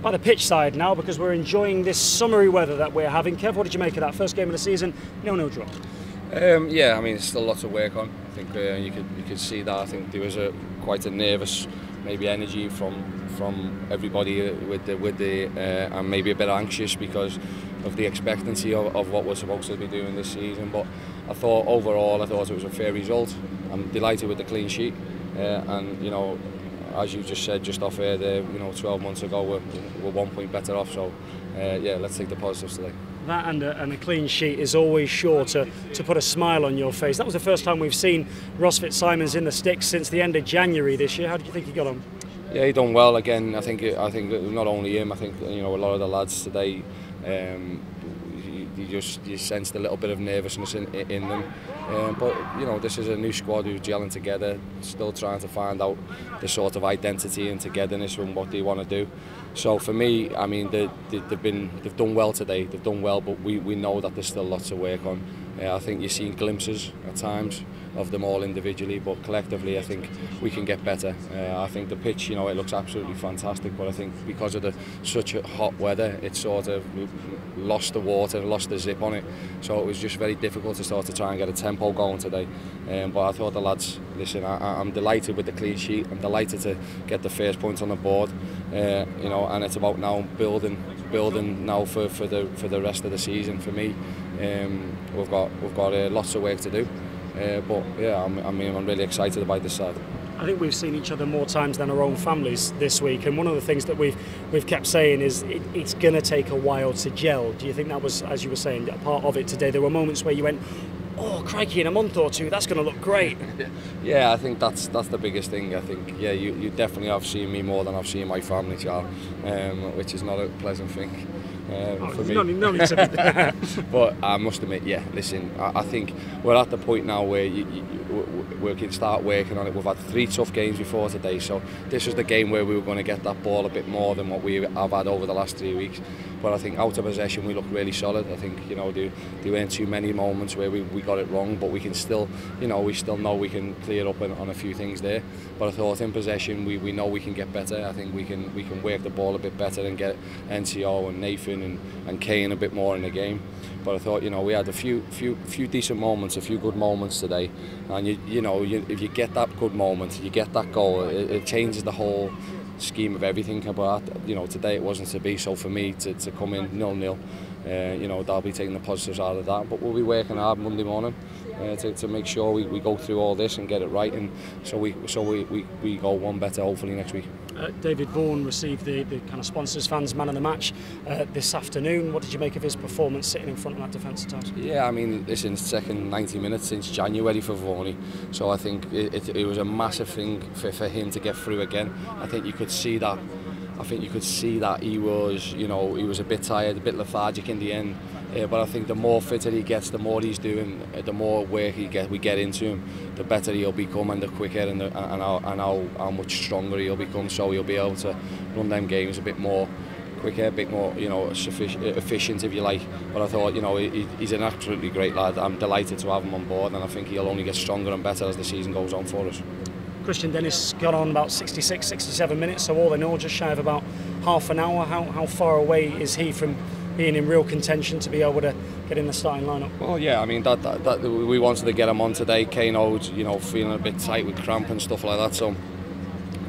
by the pitch side now, because we're enjoying this summery weather that we're having. Kev, what did you make of that first game of the season? 0-0 draw. Yeah, I mean, it's still lots of work on. I think you could see that. I think there was quite a nervous, maybe energy from everybody and maybe a bit anxious because of the expectancy of what we're supposed to be doing this season. But I thought overall, it was a fair result. I'm delighted with the clean sheet, and you know, as you just said just off air there, you know, 12 months ago we're 1 point better off. So yeah, let's take the positives today. That and a clean sheet is always sure to put a smile on your face. That was the first time we've seen Ross Fitzsimons in the sticks since the end of January this year. How did you think he got on? Yeah, he done well again. I think not only him. I think, you know, a lot of the lads today. You sensed a little bit of nervousness in them, but you know, this is a new squad who's gelling together, still trying to find out the sort of identity and togetherness and what they want to do. So for me, I mean, they've done well today. They've done well, but we know that there's still lots of work on. I think you're seeing glimpses at times of them all individually, but collectively I think we can get better. I think the pitch, you know, it looks absolutely fantastic, but I think because of such a hot weather, it sort of lost the water, lost the zip on it, so it was just very difficult to start to try and get a tempo going today. But I thought the lads, listen, I'm delighted with the clean sheet. I'm delighted to get the first point on the board, you know, and it's about now building now for the rest of the season. For me, we've got lots of work to do. But yeah, I'm really excited about this side. I think we've seen each other more times than our own families this week, and one of the things that we've kept saying is it's going to take a while to gel. Do you think that was, as you were saying, a part of it today? There were moments where you went, oh crikey, in a month or two that's going to look great. Yeah, I think that's the biggest thing. I think, yeah, you definitely have seen me more than I've seen my family, Charles, which is not a pleasant thing. For me. No need to be there. But I must admit, yeah, listen, I think we're at the point now where we can start working on it. We've had 3 tough games before today, so this was the game where we were going to get that ball a bit more than what we have had over the last 3 weeks. But I think out of possession we look really solid. I think, you know, there weren't too many moments where we got it wrong, but we can still, you know, we still know we can clear up on a few things there. But I thought in possession we know we can get better. I think we can work the ball a bit better and get NCO and Nathan and Kane a bit more in the game. But I thought, you know, we had a few decent moments, a few good moments today, and you know, if you get that good moment, you get that goal, it changes the whole scheme of everything. But you know, today it wasn't to be. So for me to come in 0-0, you know, they'll be taking the positives out of that. But we'll be working hard Monday morning to make sure we go through all this and get it right, and so we go one better hopefully next week. David Vaughan received the kind of sponsors fans man of the match this afternoon. What did you make of his performance sitting in front of that defence at times? Yeah, I mean, listen, it's the second 90 minutes since January for Vaughan, so I think it was a massive thing for him to get through again. I think you could see that. I think you could see that he was, you know, he was a bit tired, a bit lethargic in the end. But I think the more fitter he gets, the more he's doing, the more work we get into him, the better he'll become, and the quicker and how much stronger he'll become. So he'll be able to run them games a bit more quicker, a bit more, you know, efficient if you like. But I thought, you know, he's an absolutely great lad. I'm delighted to have him on board, and I think he'll only get stronger and better as the season goes on for us. Christian Dennis got on about 66, 67 minutes, so all in all just shy of about half an hour. How far away is he from being in real contention to be able to get in the starting lineup? Well, yeah, I mean, that we wanted to get him on today. Kane O's, you know, feeling a bit tight with cramp and stuff like that, so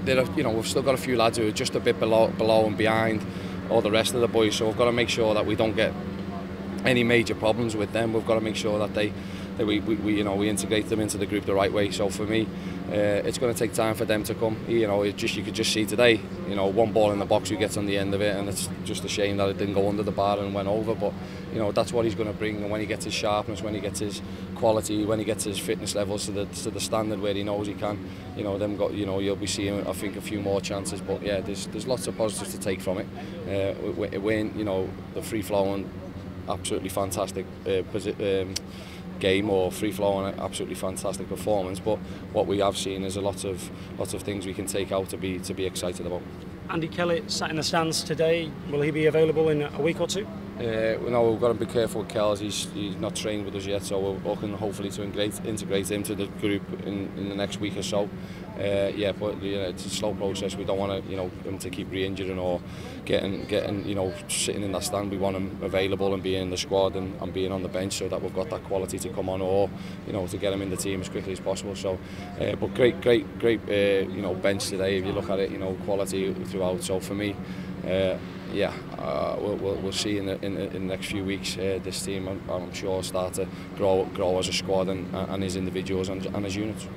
you know, we've still got a few lads who are just a bit below and behind all the rest of the boys, so we've got to make sure that we don't get any major problems with them. We've got to make sure that we integrate them into the group the right way. So for me, it's going to take time for them to come. You know, you could just see today, you know, one ball in the box who gets on the end of it, and it's just a shame that it didn't go under the bar and went over. But you know, that's what he's going to bring, and when he gets his sharpness, when he gets his quality, when he gets his fitness levels to the standard where he knows he can, you know, you'll be seeing, I think, a few more chances. But yeah, there's lots of positives to take from it. When you know, the free flowing, absolutely fantastic game, or free flowing, absolutely fantastic performance. But what we have seen is lots of things we can take out to be excited about. Andy Kellett sat in the stands today. Will he be available in a week or two? No, we've got to be careful with Kells. He's not trained with us yet, so we're looking hopefully to integrate him to the group in the next week or so. Yeah, but it's a slow process. We don't want to, him to keep re-injuring or getting, sitting in that stand. We want him available and being in the squad and being on the bench so that we've got that quality to come on, or to get him in the team as quickly as possible. So, but great, bench today. If you look at it, quality throughout. So for me. We'll see in the next few weeks this team, I'm sure, start to grow as a squad and as individuals and as units.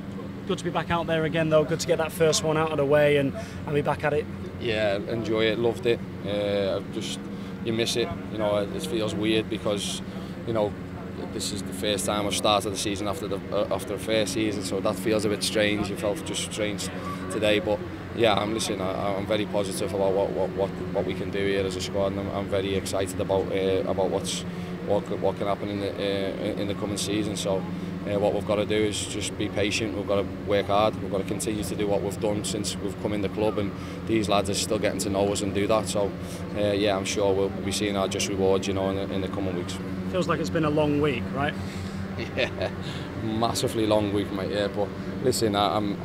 Good to be back out there again, though. Good to get that first one out of the way and be back at it. Yeah, enjoy it, loved it. You miss it. It feels weird because this is the first time I've started the season after the first season, so that feels a bit strange. It felt just strange today, but yeah, I'm I'm very positive about what we can do here as a squad, and I'm very excited about what can happen in the coming season. So what we've got to do is just be patient. We've got to work hard. We've got to continue to do what we've done since we've come in the club, and these lads are still getting to know us and do that. So I'm sure we'll be seeing our just rewards, in the coming weeks. Feels like it's been a long week, right? Yeah, massively long week, mate. Yeah, but listen, I'm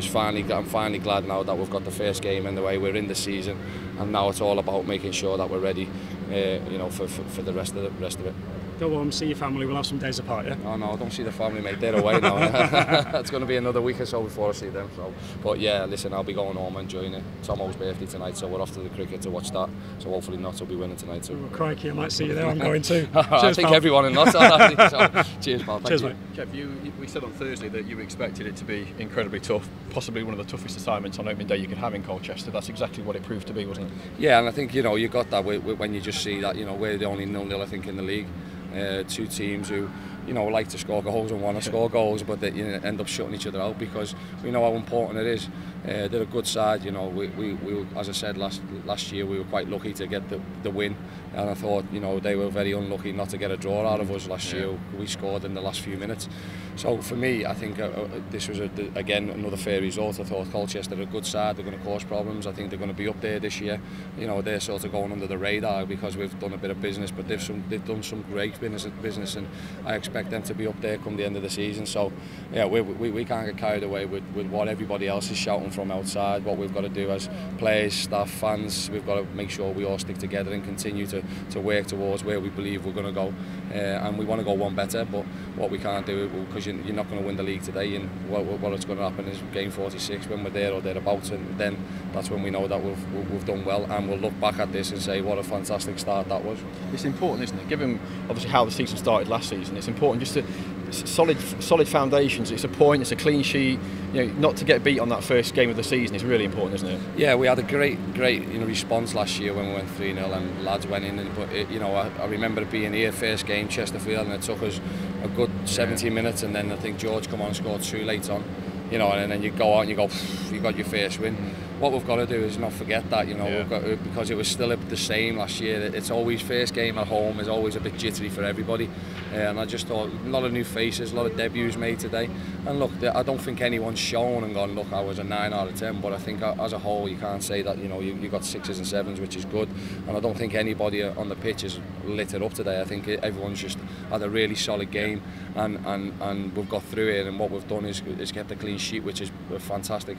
finally glad now that we've got the first game in the way. We're in the season, and now it's all about making sure that we're ready, for the rest of it. Go home, see your family. We'll have some days apart, yeah? Oh no, I don't see the family, mate. They're away now. It's going to be another week or so before I see them. So, but yeah, listen, I'll be going home enjoying it. It's Tomo's birthday tonight, so we're off to the cricket to watch that. So hopefully Notts will be winning tonight too. Oh, crikey, I might see you there. I'm going too. I think pal. Everyone in Notts are happy. So, cheers, pal. Cheers, mate. Kev, we said on Thursday that you expected it to be incredibly tough, possibly one of the toughest assignments on opening day you could have in Colchester. That's exactly what it proved to be, wasn't it? Yeah, and I think you got that when you just see that we're the only 0-0 I think in the league. Two teams who like to score goals and want to score goals, but they end up shutting each other out because we know how important it is. They're a good side. We as I said last year, we were quite lucky to get the win, and I thought they were very unlucky not to get a draw out of us last year. We scored in the last few minutes. So for me, I think this was again another fair result. I thought Colchester are a good side. They're going to cause problems. I think they're going to be up there this year. They're sort of going under the radar because we've done a bit of business, but they've done some great business, and I expect them to be up there come the end of the season. So yeah, we can't get carried away with what everybody else is shouting from outside. What we've got to do as players, staff, fans, we've got to make sure we all stick together and continue to work towards where we believe we're going to go. And we want to go one better, but what we can't do, because you're not going to win the league today, and what's going to happen is game 46 when we're there or thereabouts, and then that's when we know that we've done well, and we'll look back at this and say what a fantastic start that was. It's important, isn't it? Given obviously how the season started last season, it's important just to solid foundations. It's a point, it's a clean sheet. Not to get beat on that first game of the season is really important, isn't it? Yeah, we had a great response last year when we went 3-0 and lads went in. But I remember it being here first game Chesterfield, and it took us a good 70 minutes, and then I think George come on and scored 2 late on. And then you go out and you go, you got your first win. What we've got to do is not forget that, we've got to, because it was still the same last year. It's always first game at home is always a bit jittery for everybody, and I just thought a lot of new faces, a lot of debuts made today. And look, I don't think anyone's shown and gone, look, I was a 9 out of 10. But I think as a whole, you can't say that you got 6s and 7s, which is good. And I don't think anybody on the pitch has lit it up today. I think everyone's just had a really solid game, and we've got through it. And what we've done is kept a clean sheet, which is fantastic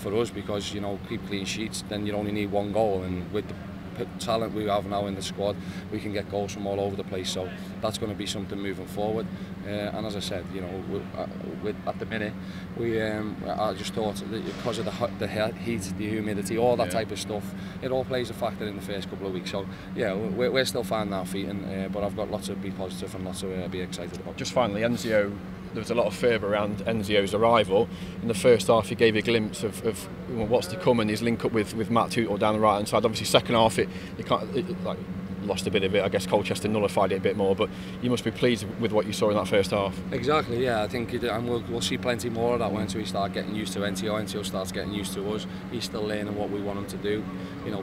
for us, because keep clean sheets, then you only need 1 goal, and with the talent we have now in the squad, we can get goals from all over the place. So that's going to be something moving forward. And as I said, at the minute, I just thought that because of the heat, the humidity, all that type of stuff, it all plays a factor in the first couple of weeks. So yeah, we're still finding our feet, but I've got lots to be positive and lots to be excited about. Just finally, Enzio. There was a lot of fervour around Enzio's arrival. In the first half, he gave a glimpse of what's to come and his link up with Matt Tootle down the right hand side. Obviously, second half, it lost a bit of it. I guess Colchester nullified it a bit more, but you must be pleased with what you saw in that first half. Exactly, yeah. I think and we'll see plenty more of that once we start getting used to Enzio. Enzio starts getting used to us. He's still learning what we want him to do.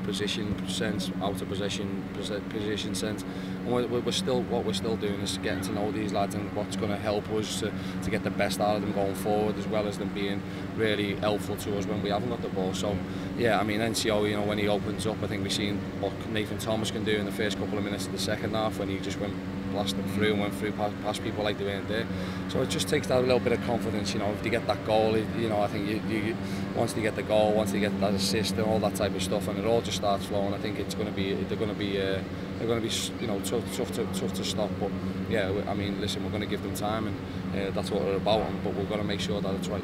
Position sense, out of position sense. And we're still doing is getting to know these lads and what's going to help us to get the best out of them going forward, as well as them being really helpful to us when we haven't got the ball. So yeah, I mean, Enzio, when he opens up, I think we've seen what Nathan Thomas can do in the first couple of minutes of the second half when he just went blasting through and went through past people like they weren't there. So it just takes that a little bit of confidence, you know, if they get that goal, you know, I think you once they get the goal, once they get that assist and all that type of stuff, and it all just starts flowing, I think they're going to be you know, tough to stop. But yeah, I mean, listen, we're going to give them time, and that's what we're about, but we've got to make sure that it's right.